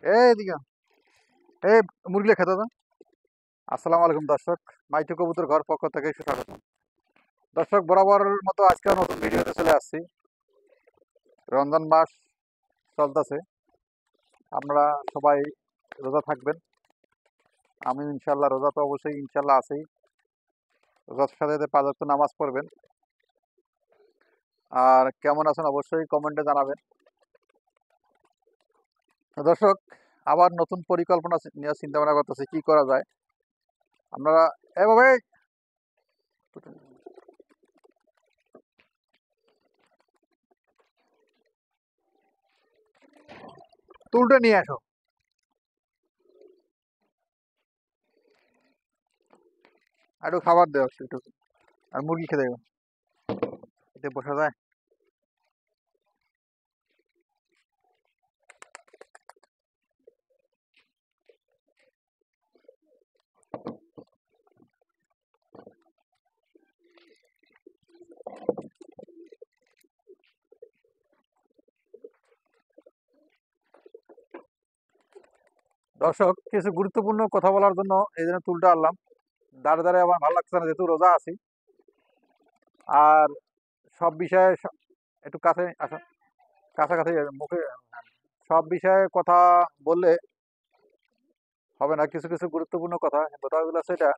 এইদিকে এই মুরগিলে খেতে দাও। আসসালামু আলাইকুম দর্শক, মাইটু কবুতর ঘর পক্ষ থেকে সুস্বাগত। দর্শক, বরাবর মতো আজকে নতুন ভিডিওতে চলে আসছি। রমজান মাস চলতেছে, আপনারা সবাই রোজা থাকবেন। আমি ইনশাল্লাহ রোজা তো অবশ্যই ইনশাল্লাহ আছেই। রোজার সাথে সাথে 5 ওয়াক্ত নামাজ পড়বেন। আর কেমন আছেন অবশ্যই কমেন্টে জানাবেন। তো দর্শক, আবার নতুন পরিকল্পনা নিয়ে চিন্তা ভাবনা করতেছি কি করা যায়। আপনারা এভাবে তুলটে নিয়ে আসো, একটু খাবার দেওয়া একটু, আর মুরগি খেতে দেবো। এতে বসা যায়? দর্শক, কিছু গুরুত্বপূর্ণ কথা বলার জন্য এই জন্য তুলটা আনলাম। দাঁড়ে দাঁড়ে আমার ভালো লাগছে না, যেহেতু রোজা আছি। আর সব বিষয়ে একটু কাছে আসা, কাছাকাছি মুখে সব বিষয়ে কথা বললে হবে না। কিছু কিছু গুরুত্বপূর্ণ কথাগুলো আছে, এটা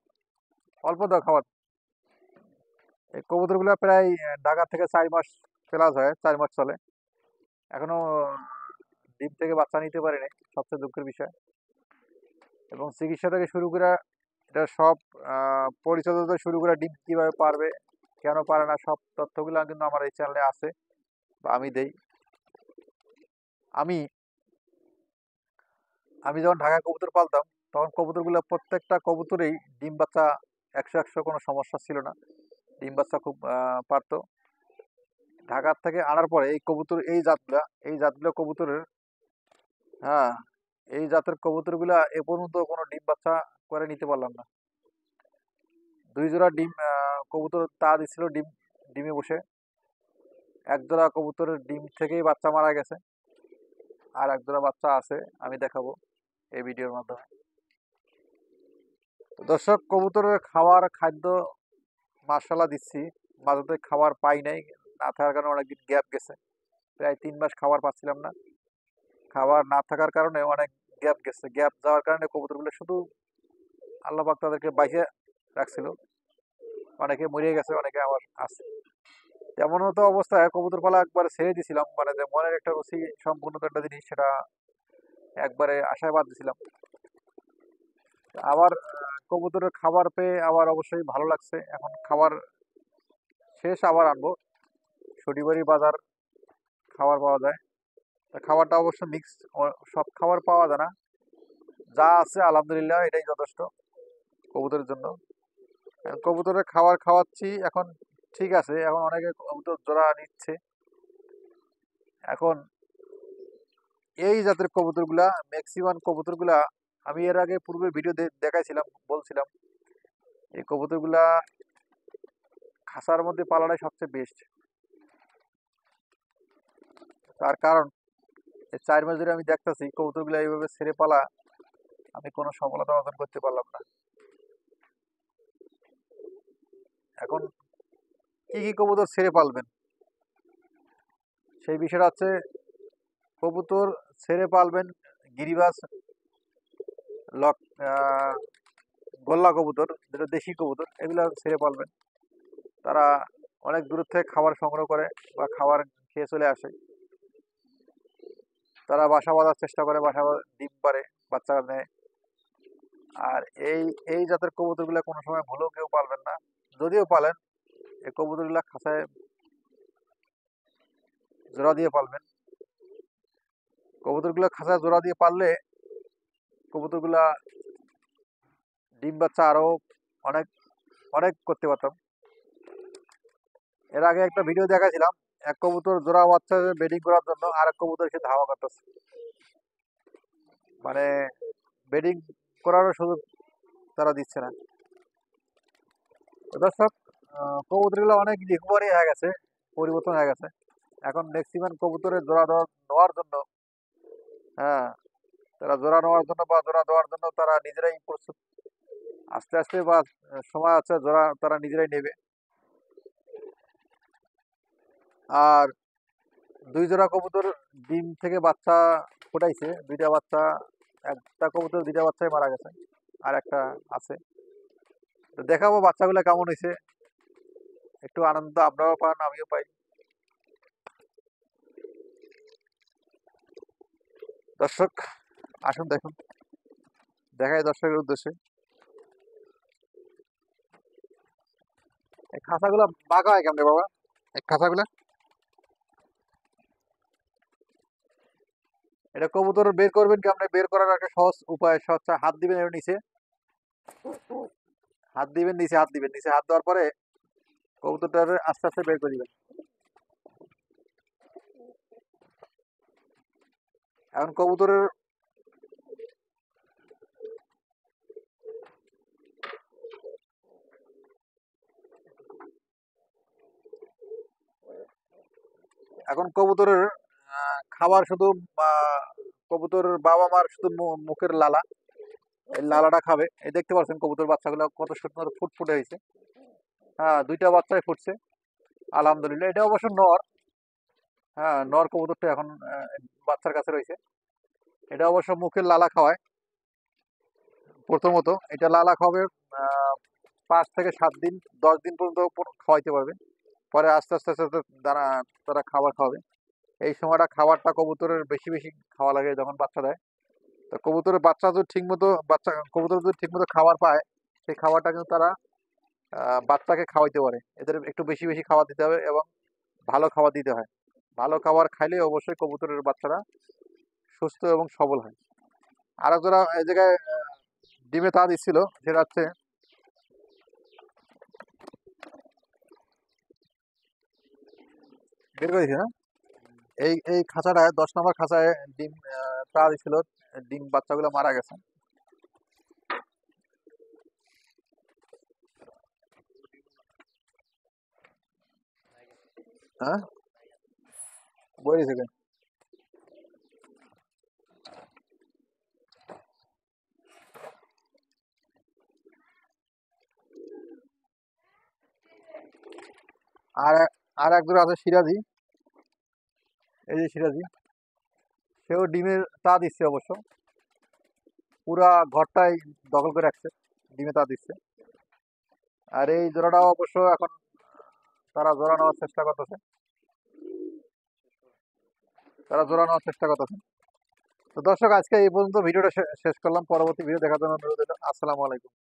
অল্প দাও খাবার। এই কবুতরগুলো প্রায় ঢাকা থেকে 4 মাস প্লাস হয়, 4 মাস চলে, এখনো ডিম থেকে বাচ্চা নিতে পারেনি, সবচেয়ে দুঃখের বিষয়। এবং চিকিৎসা থেকে শুরু করে এটা সব পরিচর্যা থেকে শুরু করে ডিম কিভাবে পারবে, কেন পারে না, সব তথ্যগুলো কিন্তু আমার এই চ্যানেলে আছে বা আমি দেই। আমি আমি যখন ঢাকায় কবুতর পালতাম, তখন কবুতরগুলো প্রত্যেকটা কবুতরেই ডিম বাচ্চা 100 কোনো সমস্যা ছিল না। ডিম বাচ্চা খুব পারতো। ঢাকার থেকে আনার পরে এই কবুতর, এই জাতগুলো কবুতরের, হ্যাঁ, এই জাতের কবুতরগুলা এ পর্যন্ত কোনো ডিম বাচ্চা করে নিতে পারলাম না। 2 জোড়া ডিম কবুতর তা দিছিল, ডিমে বসে। 1 জোড়া কবুতরের ডিম থেকেই বাচ্চা মারা গেছে, আর 1 জোড়া বাচ্চা আছে, আমি দেখাবো এই ভিডিওর মাধ্যমে। তো দর্শক, কবুতরের খাদ্য মাশাআল্লাহ দিচ্ছি, মাঝে খাবার পাই নাই, না থাকার কারণে অনেকদিন গ্যাপ গেছে। প্রায় 3 মাস খাবার পাচ্ছিলাম না। খাবার না থাকার কারণে অনেক গ্যাপ গেছে। গ্যাপ যাওয়ার কারণে কবুতরগুলো শুধু আল্লাহ পাক তাদেরকে বাইসে রাখছিল। অনেকে মরে গেছে, অনেকে আবার আছে। তেমন মতো অবস্থায় কবুতর পালা একবার ছেড়ে দিছিলাম, মানে যে মনের একটা রুচি সম্পূর্ণ তো একটা জিনিস, সেটা একবারে আশায় বাদ দিছিলাম। আবার কবুতরের খাবার পেয়ে আবার অবশ্যই ভালো লাগছে। এখন খাবার শেষ, আবার আনবো। শনিবারই বাজার খাবার পাওয়া যায়। তা খাবারটা অবশ্য মিক্স, সব খাবার পাওয়া যায় না। যা আছে আলহামদুলিল্লাহ এটাই যথেষ্ট কবুতরের জন্য। কবুতরের খাবার খাওয়াচ্ছি এখন, ঠিক আছে। এখন অনেকে কবুতর জোড়া নিচ্ছে। এখন এই জাতের কবুতরগুলা, ম্যাক্সিমাম কবুতরগুলা, আমি এর আগে পূর্বের ভিডিও দেখাইছিলাম, বলছিলাম এই কবুতরগুলা খাঁচার মধ্যে পালাটাই সবচেয়ে বেস্ট। তার কারণ এই 4 মাস ধরে আমি দেখতেছি কবুতরগুলা এইভাবে ছেড়ে পালা, আমি কোনো সফলতা অর্জন করতে পারলাম না। এখন কি কি কবুতর ছেড়ে পালবেন, সেই বিষয়টা হচ্ছে, কবুতর ছেড়ে পালবেন গিরিবাজ, লক, গোল্লা কবুতর, যেটা দেশি কবুতর, এগুলো ছেড়ে পালবেন। তারা অনেক দূর থেকে খাবার সংগ্রহ করে বা খাবার খেয়ে চলে আসে। তারা বাসা বাঁধার চেষ্টা করে, ডিম পারে, বাচ্চা নেয়। আর এই এই জাতের কবুতরগুলো কোনো সময় ভুলেও কেউ পালবেন না। যদিও পালেন, এই কবুতরগুলা খাঁচায় জোড়া দিয়ে পালবেন। কবুতরগুলো খাঁচায় জোড়া দিয়ে পাললে কবুতরগুলা ডিম বাচ্চা আরো অনেক অনেক করতে পারতাম। এর আগে একটা ভিডিও দেখাছিলাম, এক কবুতর জোড়া বাচ্চা বেডিং করার জন্য আর এক কবুতর সে ধাওয়া করতেছে, মানে বেডিং করারও সুযোগ তারা দিচ্ছে না। তো দর্শক, কবুতরগুলো অনেক রিকভারি হয়ে গেছে, পরিবর্তন হয়ে গেছে। এখন ম্যাক্সিমাম কবুতরের জোড়া দেওয়ার জন্য, হ্যাঁ, তো তারা জোড়া নেওয়ার জন্য বা জোড়া দেওয়ার জন্য তারা নিজেরাই প্রস্তুত। আস্তে আস্তে বা সময় আছে জোড়া তারা নিজেরাই নেবে। আর 2 জোড়া কবুতর ডিম থেকে বাচ্চা ফুটাইছে, 2টা বাচ্চা, একটা কবুতর 2টা বাচ্চাই মারা গেছে, আর একটা আছে। তো দেখাবো বাচ্চাগুলো কেমন হয়েছে, একটু আনন্দ আপনারাও পান আমিও পাই। দর্শক আসুন দেখুন, দেখাই দর্শকের উদ্দেশ্যে। এই খাঁচাগুলো বাঁকা হয় কেমনে বাবা? এই খাঁচাগুলো, এটা কবুতর বের করবেন কেমনে? বের করার একটা সহজ উপায় হচ্ছে হাত দিবেন এর নিচে, হাত দিবেন নিচে, হাত দিবেন নিচে, হাত দেওয়ার পরে কবুতরটার আস্তে আস্তে বের করে দিবেন। এখন কবুতরের এখন কবুতরের খাবার শুধু কবুতরের বাবা মার শুধু মুখের লালা, এই লালাটা খাবে। এই দেখতে পাচ্ছেন কবুতর বাচ্চাগুলো কত সুন্দর ফুটফুটে হয়েছে। হ্যাঁ, 2টা বাচ্চাই ফুটছে আলহামদুলিল্লাহ। এটা অবশ্য নর। হ্যাঁ, নর কবুতরটা এখন বাচ্চার কাছে রয়েছে। এটা অবশ্য মুখের লালা খাওয়ায়। প্রথমত এটা লালা খাওয়াবে 5 থেকে 7 দিন, 10 দিন পর্যন্ত খাওয়াইতে পারবে। পরে আস্তে আস্তে আস্তে আস্তে দানা তারা খাবার খাওয়াবে। এই সময়টা খাবারটা কবুতরের বেশি বেশি খাওয়া লাগে যখন বাচ্চা দেয়। তো কবুতরের বাচ্চা যদি ঠিক মতো কবুতর যদি ঠিক মতো খাবার পায়, সেই খাবারটা কিন্তু তারা বাচ্চাকে খাওয়াইতে পারে। এদের একটু বেশি বেশি খাবার দিতে হবে এবং ভালো খাবার দিতে হয়। ভালো খাবার খাইলে অবশ্যই কবুতরের বাচ্চারা সুস্থ এবং সবল হয়। আর যারা এই জায়গায় ডিমে তা দিচ্ছিল, সেটা হচ্ছে বের করে দিছি না, এই এই খাঁচাটায় 10 নম্বর খাঁচায় ডিম তা দিছিল, ডিম বাচ্চাগুলো মারা গেছে। হ্যাঁ, বই থেকে আর আর এক জোড়া আছে সিরাজি, এই যে সিরাজি, সেও ডিমের তা দিচ্ছে অবশ্য, পুরা ঘরটাই দখল করে রাখছে, ডিমে তা দিচ্ছে। আর এই জোড়াটাও অবশ্য এখন তারা জোড়া নেওয়ার চেষ্টা করতেছে, তারা জোড়া নেওয়ার চেষ্টা করতেছে। তো দর্শক আজকে এই পর্যন্ত ভিডিওটা শেষ করলাম। পরবর্তী ভিডিও দেখার জন্য অনুরোধ রইল। আসসালামু আলাইকুম।